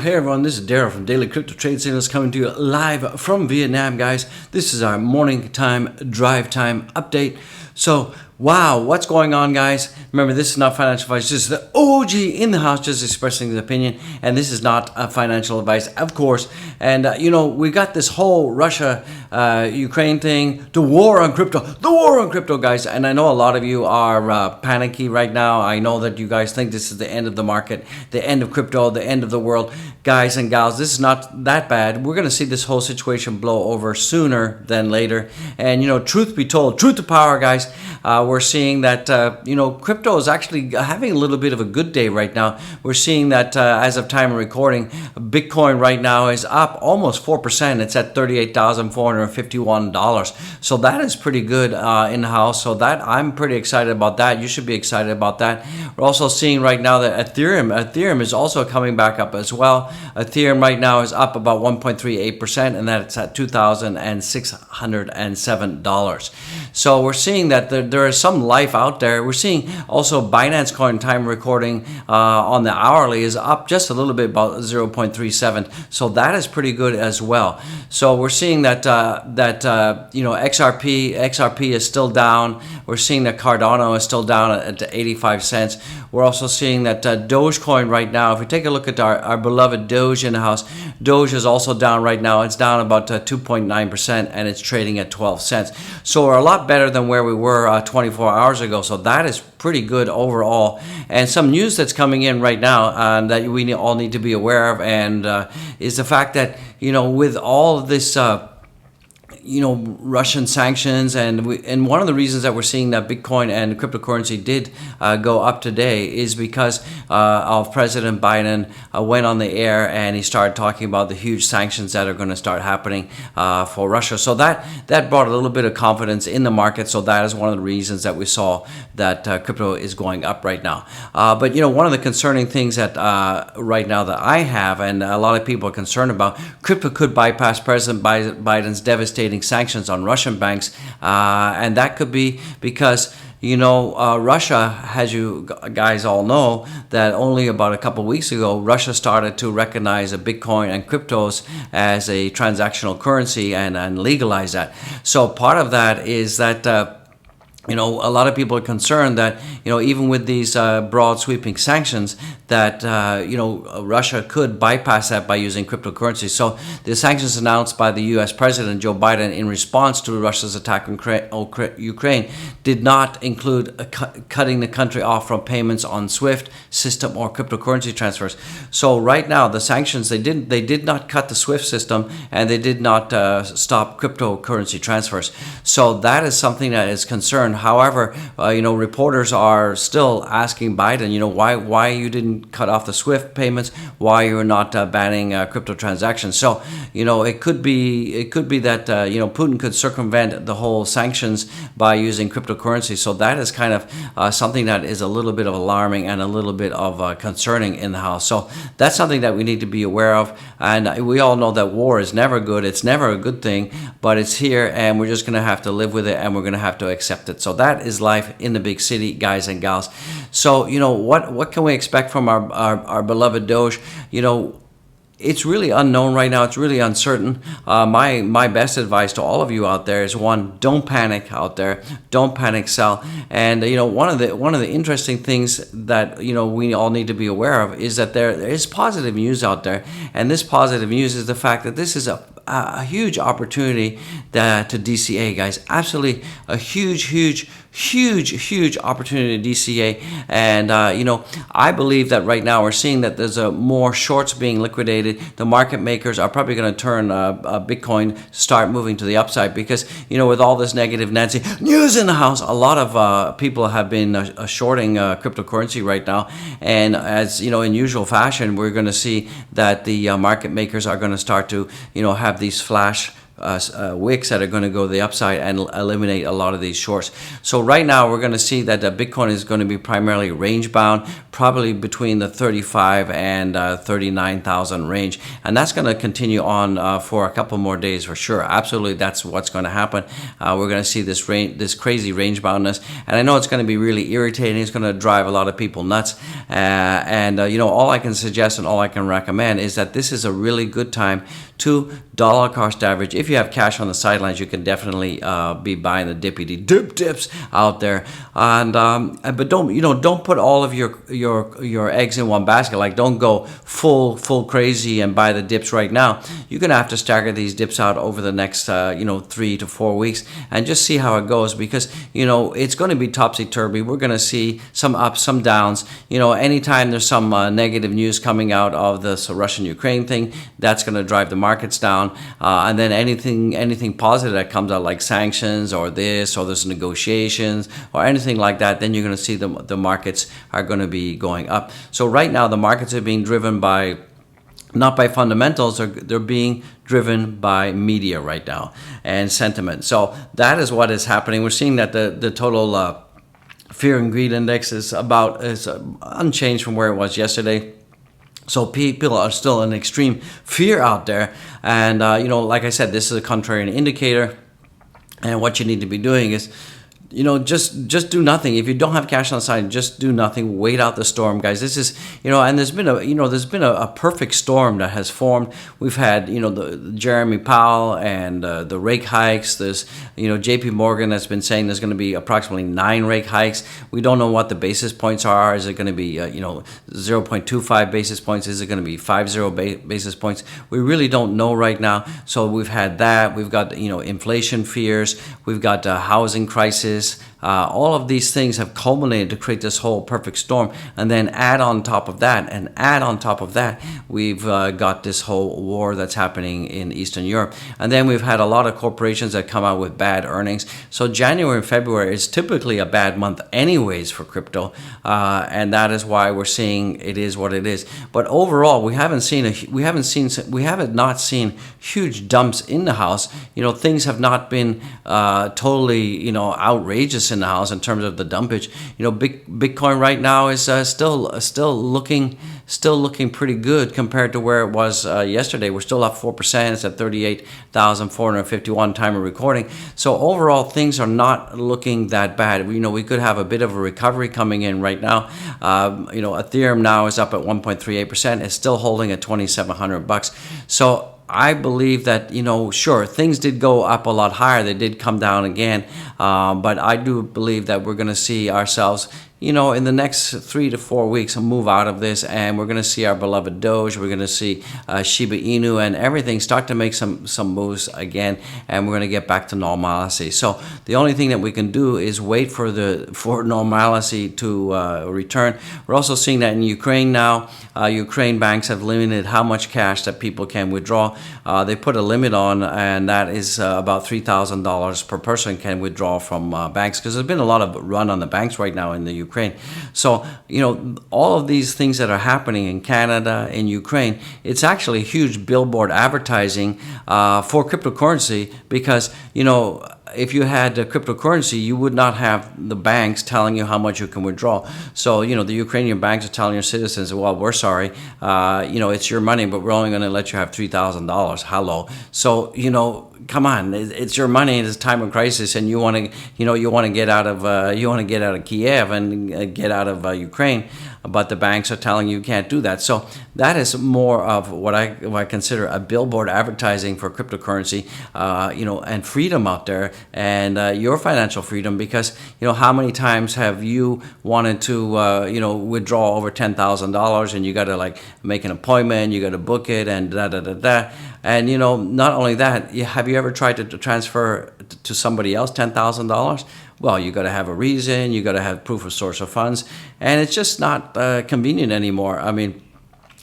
Hey everyone, this is Daryl from Daily Crypto Trade Signals coming to you live from Vietnam, guys. This is our morning time, drive time update. So, wow, what's going on, guys? Remember, this is not financial advice. This is the OG in the house just expressing his opinion. And this is not financial advice, of course. And, we got this whole Russia-Ukraine thing, the war on crypto, guys. And I know a lot of you are panicky right now. I know that you guys think this is the end of the market, the end of crypto, the end of the world. Guys and gals, this is not that bad. We're going to see this whole situation blow over sooner than later. And, truth be told, truth to power, guys, we're seeing that, crypto is actually having a little bit of a good day right now. We're seeing that as of time of recording, Bitcoin right now is up almost 4%. It's at $38,451. So that is pretty good in the house. So that I'm pretty excited about that. You should be excited about that. We're also seeing right now that Ethereum is also coming back up as well. Ethereum right now is up about 1.38%, and that's at $2,607. So we're seeing that there is some life out there. We're seeing also Binance Coin time recording on the hourly is up just a little bit, about 0.37. So that is pretty good as well. So we're seeing that XRP is still down. We're seeing that Cardano is still down at 85 cents. We're also seeing that Dogecoin right now, if we take a look at our beloved Doge in the house, Doge is also down right now. It's down about 2.9%, and it's trading at 12 cents. So we're a lot better than where we were 24 hours ago. So that is pretty good overall. And some news that's coming in right now that we all need to be aware of, and is the fact that, with all of this Russian sanctions, and one of the reasons that we're seeing that Bitcoin and cryptocurrency did go up today is because of President Biden went on the air and he started talking about the huge sanctions that are going to start happening for Russia. So that brought a little bit of confidence in the market. So that is one of the reasons that we saw that crypto is going up right now. But one of the concerning things that right now that I have, and a lot of people are concerned about, crypto could bypass President Biden's devastating sanctions on Russian banks, and that could be because Russia, as you guys all know, that only about a couple of weeks ago, Russia started to recognize Bitcoin and cryptos as a transactional currency and legalize that. So part of that is that a lot of people are concerned that, even with these broad sweeping sanctions, that, Russia could bypass that by using cryptocurrency. So the sanctions announced by the U.S. President Joe Biden in response to Russia's attack on Ukraine did not include cutting the country off from payments on SWIFT system or cryptocurrency transfers. So right now, the sanctions, they did not cut the SWIFT system, and they did not stop cryptocurrency transfers. So that is something that is concerned. However, reporters are still asking Biden, why you didn't cut off the SWIFT payments, why you're not banning crypto transactions. So, it could be that Putin could circumvent the whole sanctions by using cryptocurrency. So that is kind of something that is a little bit of alarming and a little bit of concerning in the house. So that's something that we need to be aware of. And we all know that war is never good. It's never a good thing, but it's here, and we're just going to have to live with it, and we're going to have to accept it. So that is life in the big city, guys and gals. So, what can we expect from our beloved Doge? It's really unknown right now. It's really uncertain. My best advice to all of you out there is, one, don't panic out there. Don't panic sell. And one of the interesting things that we all need to be aware of is that there is positive news out there, and this positive news is the fact that this is a huge opportunity to DCA, guys. Absolutely a huge opportunity to DCA. And I believe that right now we're seeing that there's more shorts being liquidated. The market makers are probably going to turn Bitcoin, start moving to the upside, because with all this negative Nancy news in the house, a lot of people have been shorting cryptocurrency right now. And as in usual fashion, we're going to see that the market makers are going to start to have these flash wicks that are going to go to the upside and eliminate a lot of these shorts. So right now we're going to see that the Bitcoin is going to be primarily range bound, probably between the 35 and 39,000 range, and that's going to continue on for a couple more days for sure. Absolutely, that's what's going to happen. We're going to see this crazy range boundness, and I know it's going to be really irritating. It's going to drive a lot of people nuts, and all I can suggest and all I can recommend is that this is a really good time to dollar cost average. If you have cash on the sidelines, you can definitely be buying the dips out there, and but don't put all of your eggs in one basket. Like, don't go full crazy and buy the dips right now. You're gonna have to stagger these dips out over the next 3 to 4 weeks and just see how it goes, because it's going to be topsy-turvy. We're going to see some ups, some downs. Anytime there's some negative news coming out of this Russian-Ukraine thing, that's going to drive the markets down, and then anything positive that comes out, like sanctions or this or there's negotiations or anything like that, then you're going to see the markets are going to be going up. So right now the markets are being driven by, not by fundamentals, they're being driven by media right now and sentiment. So that is what is happening. We're seeing that the total fear and greed index is unchanged from where it was yesterday. So people are still in extreme fear out there, and like I said, this is a contrarian indicator, and what you need to be doing is just do nothing. If you don't have cash on the side, just do nothing. Wait out the storm, guys. This is, and there's been a perfect storm that has formed. We've had, the Jeremy Powell and the rate hikes. There's, JP Morgan has been saying there's going to be approximately 9 rate hikes. We don't know what the basis points are. Is it going to be, 0.25 basis points? Is it going to be 50 basis points? We really don't know right now. So we've had that. We've got, inflation fears. We've got housing crisis. All of these things have culminated to create this whole perfect storm, and then add on top of that, we've got this whole war that's happening in Eastern Europe, and then we've had a lot of corporations that come out with bad earnings. So January and February is typically a bad month anyways for crypto, and that is why we're seeing it is what it is. But overall, we haven't not seen huge dumps in the house. Things have not been totally outrageous in the house in terms of the dumpage. Bitcoin right now is still looking pretty good compared to where it was yesterday. We're still up 4%. It's at 38,451 time of recording. So overall, things are not looking that bad. We could have a bit of a recovery coming in right now. Ethereum now is up at 1.38%. It's still holding at $2,700. So I believe that, sure, things did go up a lot higher. They did come down again. But I do believe that we're going to see ourselves, in the next 3 to 4 weeks, move out of this, and we're going to see our beloved Doge. We're going to see Shiba Inu and everything start to make some moves again, and we're going to get back to normalcy. So the only thing that we can do is wait for normalcy to return. We're also seeing that in Ukraine now. Ukraine banks have limited how much cash that people can withdraw. They put a limit on, and that is about $3,000 per person can withdraw from banks, because there's been a lot of run on the banks right now in the Ukraine. So, all of these things that are happening in Canada, in Ukraine, it's actually huge billboard advertising for cryptocurrency, because, if you had cryptocurrency, you would not have the banks telling you how much you can withdraw. So, the Ukrainian banks are telling your citizens, well, we're sorry, it's your money, but we're only going to let you have $3,000. Hello. So, come on, it's your money. It's a time of crisis, and you want to get out of Kiev and get out of Ukraine, but the banks are telling you can't do that. So that is more of what I consider a billboard advertising for cryptocurrency, and freedom out there, and your financial freedom, because how many times have you wanted to withdraw over $10,000, and you got to make an appointment, you got to book it, and da da da da. And not only that, have you ever tried to transfer to somebody else $10,000? Well, you got to have a reason, you got to have proof of source of funds, and it's just not convenient anymore. I mean,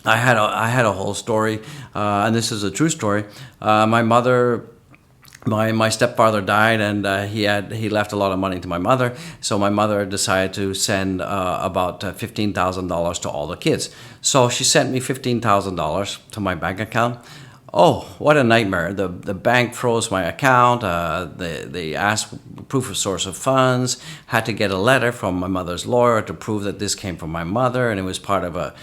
I had a whole story, and this is a true story. My mother. My stepfather died, and he left a lot of money to my mother. So my mother decided to send about $15,000 to all the kids. So she sent me $15,000 to my bank account. Oh, what a nightmare. The bank froze my account. They asked proof of source of funds, had to get a letter from my mother's lawyer to prove that this came from my mother and it was part of a,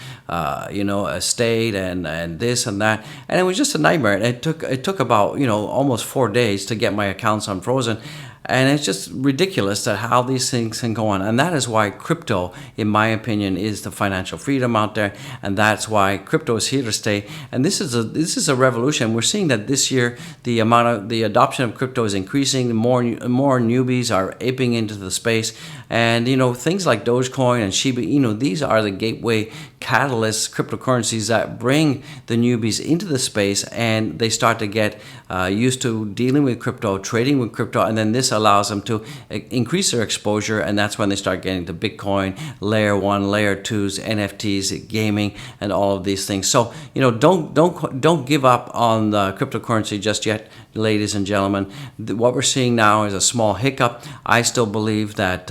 estate and this and that. And it was just a nightmare. And it took about, almost 4 days to get my accounts unfrozen. And it's just ridiculous that how these things can go on. And that is why crypto, in my opinion, is the financial freedom out there. And that's why crypto is here to stay. And this is a revolution. We're seeing that this year the adoption of crypto is increasing. More newbies are aping into the space. And things like Dogecoin and Shiba Inu, these are the gateway catalysts, cryptocurrencies that bring the newbies into the space, and they start to get used to dealing with crypto, trading with crypto, and then this allows them to increase their exposure, and that's when they start getting to Bitcoin, layer 1, layer 2s, NFTs, gaming, and all of these things. So don't give up on the cryptocurrency just yet, ladies and gentlemen. What we're seeing now is a small hiccup. I still believe that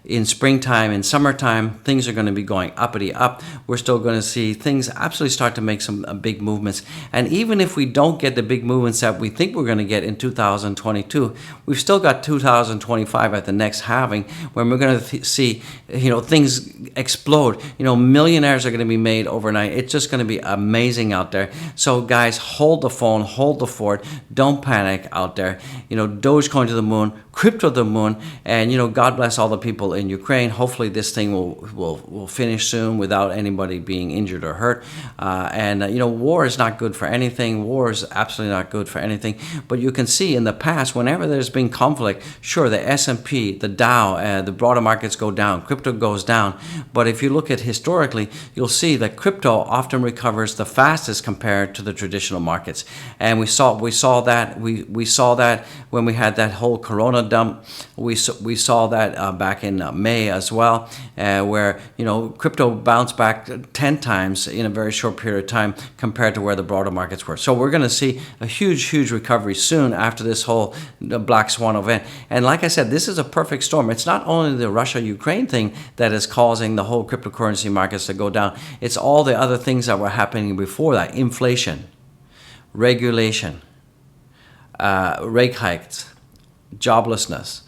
in springtime, in summertime, things are going to be going uppity up. We're still going to see things absolutely start to make some big movements. And even if we don't get the big movements that we think we're going to get in 2022, we've still got 2025 at the next halving, when we're going to see things explode. Millionaires are going to be made overnight. It's just going to be amazing out there. So guys, hold the phone, hold the fort. Don't panic out there. Dogecoin to the moon, crypto to the moon, and God bless all the people in Ukraine. Hopefully this thing will finish soon without anybody being injured or hurt. War is not good for anything. War is absolutely not good for anything. But you can see in the past, whenever there's been conflict, sure, the S&P, the Dow, the broader markets go down, crypto goes down. But if you look at historically, you'll see that crypto often recovers the fastest compared to the traditional markets. And we saw that when we had that whole Corona dump. We saw that back in May as well, where crypto bounced back 10 times in a very short period of time compared to where the broader markets were. So we're going to see a huge recovery soon after this whole black swan event. And like I said, this is a perfect storm. It's not only the Russia-Ukraine thing that is causing the whole cryptocurrency markets to go down. It's all the other things that were happening before that: inflation, regulation, rate hikes, joblessness,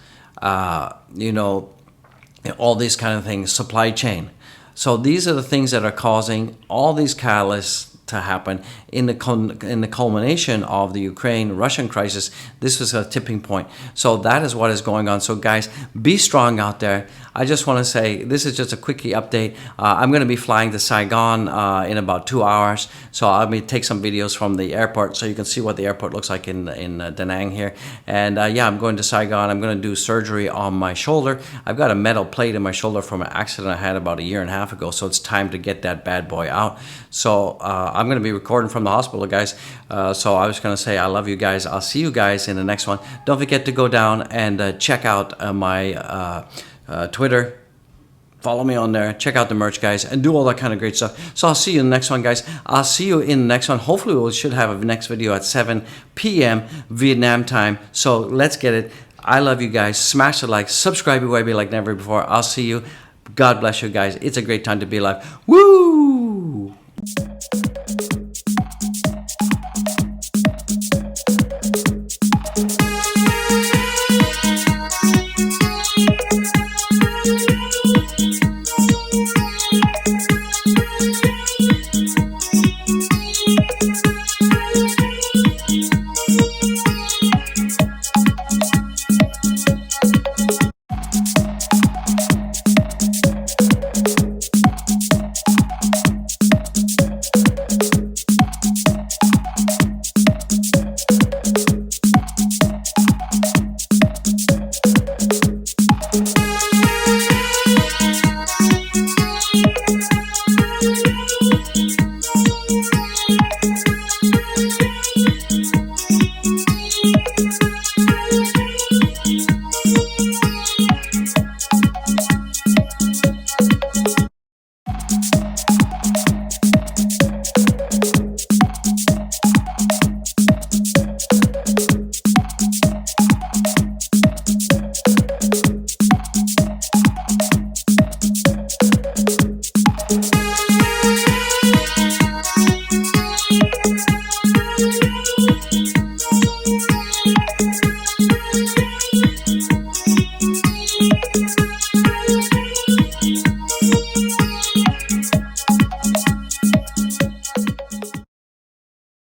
all these kind of things, supply chain. So these are the things that are causing all these catalysts to happen. In the culmination of the Ukraine-Russian crisis, this was a tipping point. So that is what is going on. So guys, be strong out there. I just want to say, this is just a quickie update. I'm going to be flying to Saigon in about 2 hours. So I'll take some videos from the airport so you can see what the airport looks like in Da Nang here. And I'm going to Saigon. I'm going to do surgery on my shoulder. I've got a metal plate in my shoulder from an accident I had about 1.5 years ago. So it's time to get that bad boy out. So I'm going to be recording from the hospital, guys. So I was going to say, I love you guys. I'll see you guys in the next one. Don't forget to go down and check out my Twitter. Follow me on there. Check out the merch, guys, and do all that kind of great stuff. So I'll see you in the next one, guys. I'll see you in the next one. Hopefully we should have a next video at 7 p.m. Vietnam time. So let's get it. I love you guys. Smash the like. Subscribe, baby, like never before. I'll see you. God bless you guys. It's a great time to be alive. Woo!